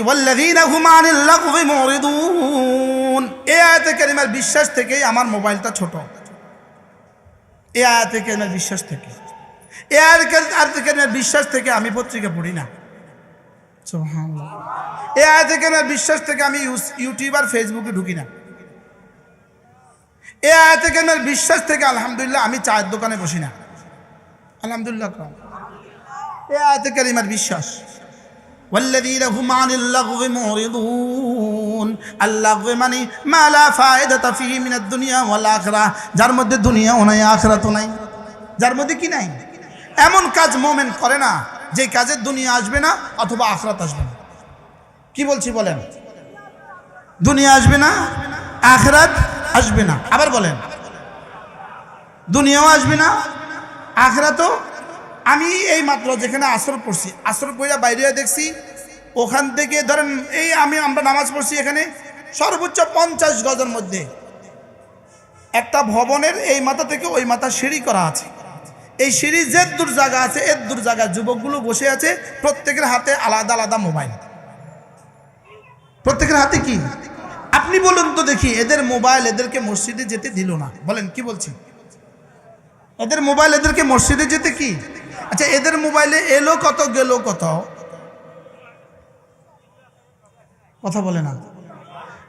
ওয়াল্লাযীনা হুম আনিল লাগওয়ি মুরিদুন। এই আয়াতে কারিমার বিশ্বাস থেকেই আমার মোবাইলটা ছোট। এই আয়াতে কারিমার বিশ্বাস থেকে, এই আয়াতে কারিমার বিশ্বাস থেকে আমি পত্রিকা পড়ি না। সুবহানাল্লাহ। এই আয়াতে কারিমার বিশ্বাস থেকে আমি ইউটিউব আর ফেসবুকে ঢুকি না। এই আয়াতে কারিমার বিশ্বাস থেকে আলহামদুলিল্লাহ আমি চায়ের দোকানে বসি না। আলহামদুলিল্লাহ। এই আয়াতে কারিমার বিশ্বাস। والذين هم عن اللغو معرضون। اللغو মানে মা লা ফায়দাতা ফিহি মিনাদ দুনিয়া ওয়াল আখিরাহ, যার মধ্যে দুনিয়াও নাই আখিরাতও নাই। যার মধ্যে কি নাই? এমন কাজ মুমিন করে না যে কাজের দুনিয়া আসবে না অথবা আখিরাত আসবে না। কি বলছি বলেন? দুনিয়া আসবে না, আখিরাত আসবে না। আবার বলেন, দুনিয়াও আসবে না, আখিরাতও। আমি এই মাত্র যেখানে আসর পড়ছি, আসর পড়া বাইরে দেখছি, ওখান থেকে ধরেন এই আমরা নামাজ পড়ছি, এখানে সর্বোচ্চ 50 গজের মধ্যে একটা ভবনের এই মাথা থেকে ওই মাথা সিঁড়ি করা আছে। এই সিঁড়ি যে দূর জায়গা আছে, এর দূর জায়গা যুবকগুলো বসে আছে, প্রত্যেকের হাতে আলাদা আলাদা মোবাইল। প্রত্যেকের হাতে কি? আপনি বলুন তো দেখি, এদের মোবাইল এদেরকে মসজিদে যেতে দিল না? বলেন, কি বলছি? এদের মোবাইল এদেরকে মসজিদে যেতে কি? আচ্ছা, এদের মোবাইলে এলো কত, গেল কত? কথা বলে না।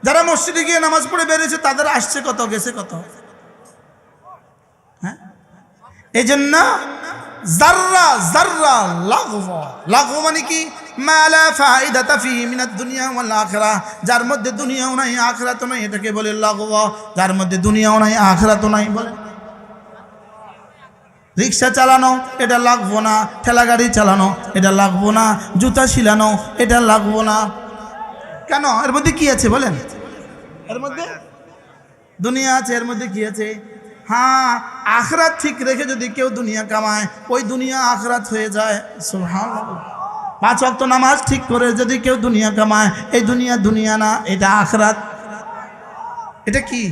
যারা মসজিদে গিয়ে নামাজ পড়ে বেরিয়েছে তাদের আসছে কত, গেছে কত? হ্যাঁ, এই জন্য যাররা যাররা লাগওয়া। লাগওয়া মানে কি? মা লা ফায়দাতা ফিহি মিনাদ দুনিয়া ওয়াল আখিরাহ, যার মধ্যে দুনিয়াও নাই আখিরাতও নাই, এটাকে বলে লাগওয়া। যার মধ্যে দুনিয়াও নাই আখিরাতও নাই বলে। রিক্সা চালানো এটা লাগবো না, ঠেলা গাড়ি চালানো এটা লাগবো না, জুতা শিলানো এটা লাগবো না। কেন? এর মধ্যে কি আছে বলেন? এর মধ্যে দুনিয়া আছে। এর মধ্যে কি আছে? হ্যাঁ, আখিরাত ঠিক রেখে যদি কেউ দুনিয়া কামায়, ওই দুনিয়া আখিরাত হয়ে যায়। সুবহানাল্লাহ। 5 ওয়াক্ত নামাজ ঠিক করে যদি কেউ দুনিয়া কামায়, এই দুনিয়া দুনিয়া না, এটা আখিরাত। এটা কি?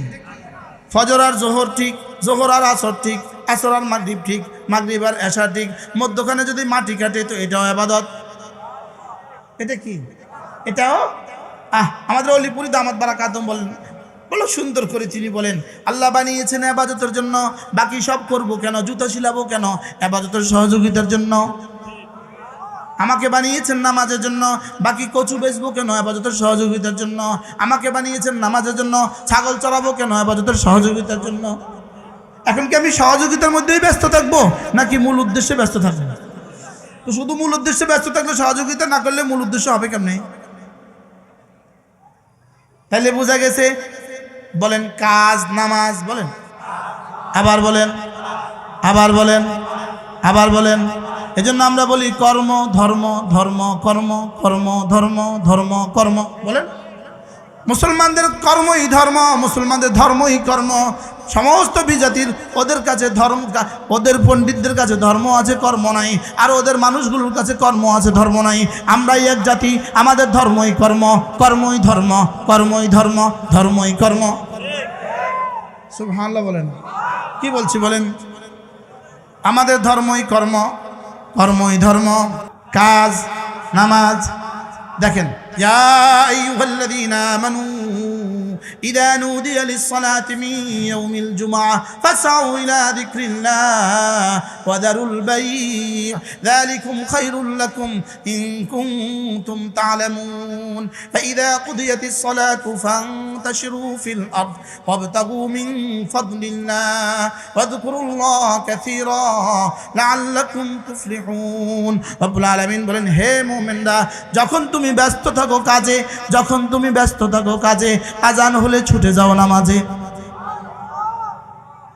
ফজর আর জোহর ঠিক, জোহর আর আসর ঠিক, আসর আর মাগরিব ঠিক, মাগরিব আর এশা ঠিক, মধ্যখানে যদি মাটি কাটে তো এটাও ইবাদত। এটা কি? এটাও আমাদের অলিপুরি দামাত বারাকাতুম বলেন, বলো সুন্দর করে তিনি বলেন, আল্লাহ বানিয়েছেন ইবাদতের জন্য, বাকি সব করব কেন? জুতা শিলাবো কেন? ইবাদতের সহযোগিতার জন্য। আমাকে বানিয়েছেন নামাজের জন্য, বাকি কচু বেচবো কেন? ইবাদতের সহযোগিতার জন্য। আমাকে বানিয়েছেন নামাজের জন্য, ছাগল চড়াবো কেন? ইবাদতের সহযোগিতার জন্য। এখন কি আমি সহযোগিতার মধ্যেই ব্যস্ত থাকবো নাকি মূল উদ্দেশ্যে ব্যস্ত থাকবো? তো শুধু মূল উদ্দেশ্যে ব্যস্ত থাকলে, সহযোগিতা না করলে মূল উদ্দেশ্য হবে কেমনে? তাহলে বোঝা গেছে। বলেন কাজ, নামাজ, বলেন আবার বলেন, আবার বলেন, আবার বলেন। এজন্য আমরা বলি কর্ম ধর্ম, ধর্ম কর্ম, কর্ম ধর্ম, ধর্ম কর্ম। বলেন, মুসলমানদের কর্মই ধর্ম, মুসলমানদের ধর্মই কর্ম। সমস্ত বিজাতির ওদের কাছে ধর্ম, ওদের পণ্ডিতদের কাছে ধর্ম আছে, কর্ম নাই। আর ওদের মানুষগুলোর কাছে কর্ম আছে, ধর্ম নাই। আমরাই এক জাতি, আমাদের ধর্মই কর্ম, কর্মই ধর্ম, কর্মই ধর্ম, ধর্মই কর্ম। সুবহানাল্লাহ বলেন। কি বলছি বলেন? আমাদের ধর্মই কর্ম, কর্মই ধর্ম। কাজ, নামাজ। দেখেন, ইয়া আইয়ুহাল্লাযীনা আমানু ইযা নুদিয়া লিস-সালাতি মিন ইয়াউমিল জুমআহ ফাসআউ ইলা যিকরিল্লাহ ওয়া দারুল বাই' যালিকুম খায়রুল লাকুম ইন কুনতুম তা'লামুন ফাইযা কুদিয়াতিস-সালাতু ফান্তাশিরু ফিল আরদ ওয়াবতাগু মিন ফাদলিল্লাহ ওয়াযকুরুল্লাহা কাসীরা লাআল্লাকুম তুফলিহুন। রব্বুল আলামিন বলেন, হে মুমিনরা, যখন তুমি ব্যস্ত থাকো কাজে, যখন তুমি ব্যস্ত থাকো কাজে, আজান হলে ছুটে যাও নামাজে।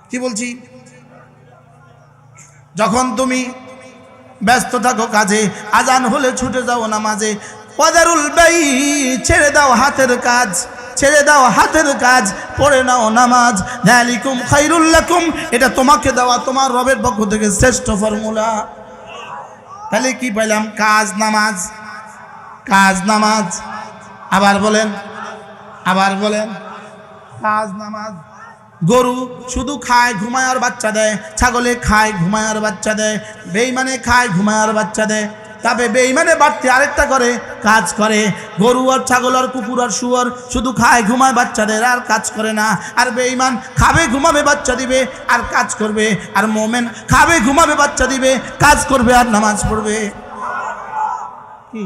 কি বলছি? যখন তুমি ব্যস্ত থাকো কাজে, আজান হলে ছুটে যাও নামাজে। ওয়াদারুল বাই', ছেড়ে দাও হাতের কাজ, ছেড়ে দাও হাতের কাজ, পড়ে নাও নামাজ। যালিকুম খায়রুল লাকুম, এটা তোমাকে দেওয়া তোমার রবের পক্ষ থেকে শ্রেষ্ঠ ফর্মুলা। তাহলে কি পাইলাম? কাজ, নামাজ, কাজ, নামাজ। আবার বলেন, আবার বলেন, কাজ, নামাজ। গরু শুধু খায়, ঘুমায় আর বাচ্চা দেয়। ছাগলে খায়, ঘুমায় আর বাচ্চা দেয়। বেঈমানে খায়, ঘুমায় আর বাচ্চা দেয়। তবে বেঈমানে বাড়তি আরেকটা করে, কাজ করে। গরু আর ছাগল আর কুকুর আর শুয়োর শুধু খায় ঘুমায় বাচ্চাদের, আর কাজ করে না। আর বেঈমান খাবে ঘুমাবে বাচ্চা দিবে আর কাজ করবে। আর মোমেন খাবে ঘুমাবে বাচ্চা দিবে, কাজ করবে আর নামাজ পড়বে। কি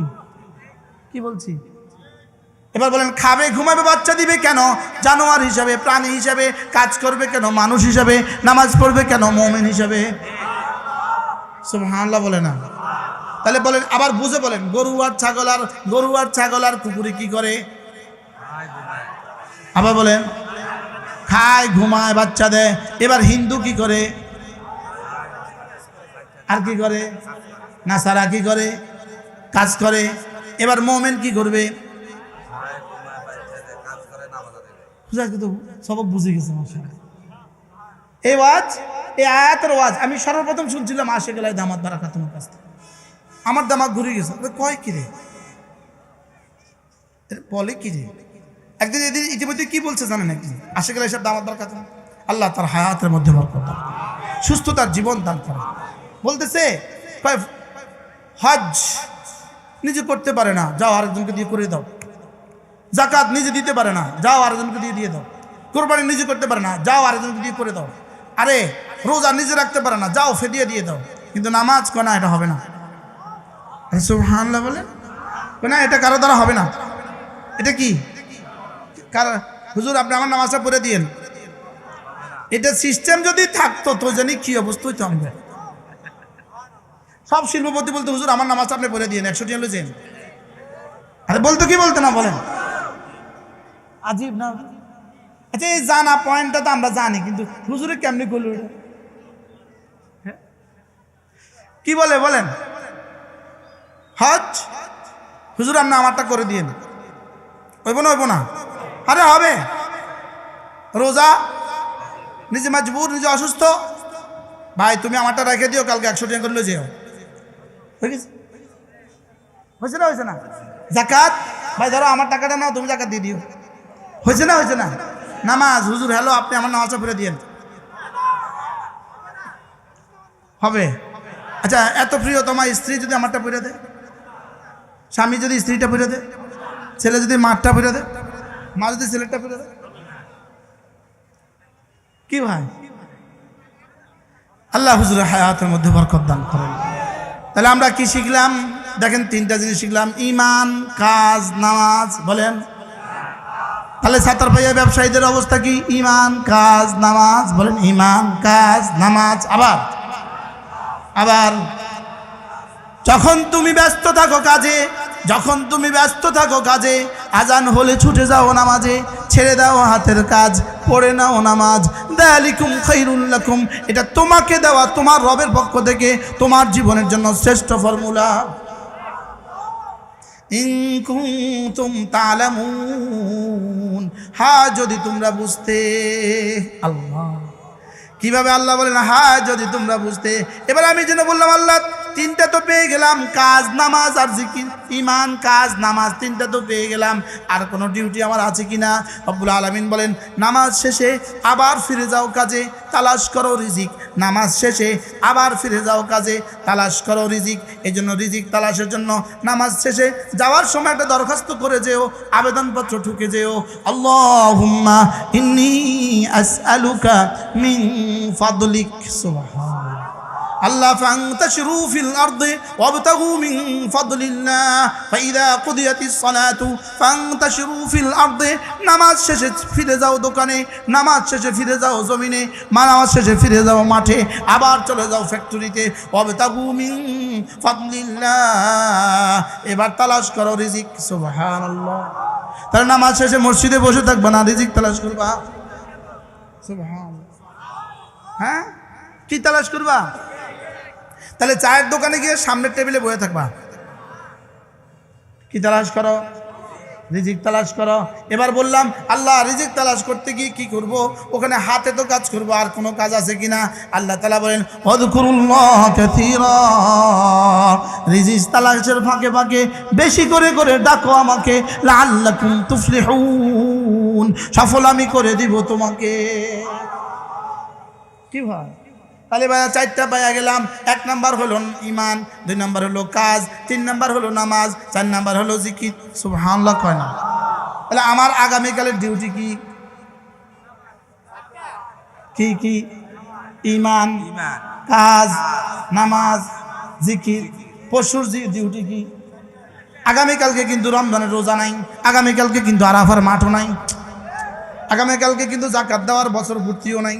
কি বলছি? এবার বলেন, খাবে ঘুমাবে বাচ্চা দিবে কেন? জানোয়ার হিসাবে, প্রাণী হিসাবে। কাজ করবে কেন? মানুষ হিসাবে। নামাজ পড়বে কেন? মুমিন হিসাবে। সুবহানাল্লাহ বলে না? তাহলে বলেন, আবার বুঝে বলেন, গরু আর ছাগল আর কুকুরে কি করে? আবার বলেন, খায় ঘুমায় বাচ্চা দেয়। এবার হিন্দু কি করে? আর কি করে? নাসারা কি করে? কাজ করে। এবার মুমিন কি করবে? সবক বুঝে গেছে মাশাআল্লাহ। এই ওয়াজ, এই আয়াতের ওয়াজ আমি সর্বপ্রথম শুনছিলাম আশিক আলাই দামাত বারাকাতুহুর কাছ থেকে। আমার দামাক ঘুরে গেছে। কয় কি রে, বলে কি রে? একদিন এদিন ইতিমধ্যে কি বলছে জানেন? একদিন আশিক আলাই সাহেব দামাত বারাকাতুহু, আল্লাহ তার হায়াতের মধ্যে বরকত দান, সুস্থতার জীবন দান করে। বলতেছে হজ নিজে করতে পারে না, যাও আরেকজনকে দিয়ে করে দাও। জাকাত নিজে দিতে পারে না, যাও আরেকজনকে দিয়ে দাও। কোরবানি নিজে করতে পারে না, যাও আরেকজনকে দিয়ে করে দাও। আরে রোজা নিজে রাখতে পারে না, যাও ফিদিয়া দিয়ে দাও। কিন্তু নামাজ কোনা এটা হবে না। সুবহানাল্লাহ বলে না, এটা কারো দ্বারা হবে না। এটা কি হুজুর আপনি আমার নামাজটা পড়ে দিয়েন, এটা সিস্টেম যদি থাকতো তো জানি কি অবস্থা হইতো। আমরা সব শিল্পপতি বলতে, হুজুর আমার নামাজটা আপনি পড়ে দিয়েন, 100 টাকা লইছেন। আরে বলতো কি বলতো না বলেন? আজীব না? আচ্ছা, এই জানা পয়েন্টটা তো আমরা জানি, কিন্তু হুজুরে কেমনি করলো এটা? কি বলে বলেন? হজ হুজুর আপনি আমারটা করে দিয়েন, হইব না? আরে হবে। রোজা নিজে মজবুর, নিজে অসুস্থ, ভাই তুমি আমারটা রেখে দিও, কালকে 100 টাকা করে যেও। হয়েছে না? জাকাত ভাই ধরো আমার টাকাটা নাও, তুমি জাকাত দিয়ে দিও। হয়েছে না? নামাজ হুজুর হ্যালো আপনি আমার নামাজটা পড়ে দিয়েন, হবে? আচ্ছা, এত প্রিয় তোমার স্ত্রী যদি আমারটা পড়ে দেয়, স্বামী যদি স্ত্রীটা পড়ে দেয়, ছেলে যদি মারটা পড়ে দেয়, মা যদি ছেলেটা পড়ে দেয়, কি ভাই? আল্লাহ হুজুরের হায়াতের মধ্যে বরকত দান করেন। তাহলে আমরা কি শিখলাম? দেখেন, 3টা জিনিস শিখলাম, ঈমান, কাজ, নামাজ। বলেন তাহলে ছাত্র ভাইয়া ব্যবসায়ীদের অবস্থা কি? ঈমান, কাজ, নামাজ। বলেন ঈমান, কাজ, নামাজ। আবার যখন তুমি ব্যস্ত থাকো কাজে, আজান হলে ছুটে যাও নামাজে, ছেড়ে দাও হাতের কাজ, পড়ে নাও নামাজ। যালিকুম খায়রুল লাকুম, এটা তোমাকে দেওয়া তোমার রবের পক্ষ থেকে তোমার জীবনের জন্য শ্রেষ্ঠ ফর্মুলা। ইন কুনতুম তা'লামুন, হ্যাঁ যদি তোমরা বুঝতে। আল্লাহ কিভাবে? আল্লাহ বলেন হ্যাঁ যদি তোমরা বুঝতে। এবার আমি যেন বললাম আল্লাহ 3টা তো পেয়ে গেলাম, কাজ, নামাজ আর জিকির। ঈমান, কাজ, নামাজ 3টা তো পেয়ে গেলাম, আর কোনো ডিউটি আমার আছে কিনা? রব্বুল আলামিন বলেন নামাজ শেষে আবার ফিরে যাও কাজে, তালাশ করো রিজিক। নামাজ শেষে আবার ফিরে যাও কাজে, তালাশ করো রিজিক। এই জন্য রিজিক তালাশের জন্য নামাজ শেষে যাওয়ার সময় একটা দরখাস্ত করে যেও, আবেদনপত্র ঠুকে যেও, আল্লাহুম্মা ইন্নী আসআলুকা মিন ফাদলিক। সুবহানাল্লাহ। আল্লাহ ফান্তাশিরু ফিল আরদি ওয়াবতাগু মিন ফাদলিল্লাহ ফাইদা কুদিয়াতিস সালাতু ফান্তাশিরু ফিল আরদি। নামাজ শেষে ফিরে যাও দোকানে, নামাজ শেষে ফিরে যাও জমিনে, নামাজ শেষে ফিরে যাও মাঠে, আবার চলে যাও ফ্যাক্টরিতে। ওয়াবতাগু মিন ফাদলিল্লাহ, এবার তালাশ করো রিজিক। সুবহানাল্লাহ। তাহলে নামাজ শেষে মসজিদে বসে থাকবা না, রিজিক তালাশ করবা। সুবহানাল্লাহ। হ্যাঁ, কি তালাশ করবা? তাহলে চায়ের দোকানে গিয়ে সামনের টেবিলে বসে থাকবা, কি তালাশ করো? রিজিক তালাশ করো। এবার বললাম আল্লাহ রিজিক তালাশ করতে গিয়ে কি করব? ওখানে হাতে তো কাজ করব, আর কোনো কাজ আছে কিনা? আল্লাহ তাআলা বলেন ওয়াযকুরুল্লাহ কাসীরা, রিজিক তালাশের ফাঁকে ফাঁকে বেশি করে করে ডাকো আমাকে, লাআল্লাকুম তুফলিহুন, সফল আমি করে দিব তোমাকে। কি ভাই? তাহলে ভাইয়া 4টা পাইয়া গেলাম। 1 নাম্বার হলো ঈমান, 2 নাম্বার হলো কাজ, 3 নাম্বার হলো নামাজ, 4 নাম্বার হলো জিকির। সুবহানাল্লাহ কয় না? তাহলে আমার আগামীকালের ডিউটি কি? কি কি? ঈমান, কাজ, নামাজ, জিকির। পরশুর ডিউটি কি? আগামীকালকে কিন্তু রমজানের রোজা নাই, আগামীকালকে কিন্তু আরাফার মাঠও নাই, আগামীকালকে কিন্তু যাকাত দেওয়ার বছর পূর্তিও নাই।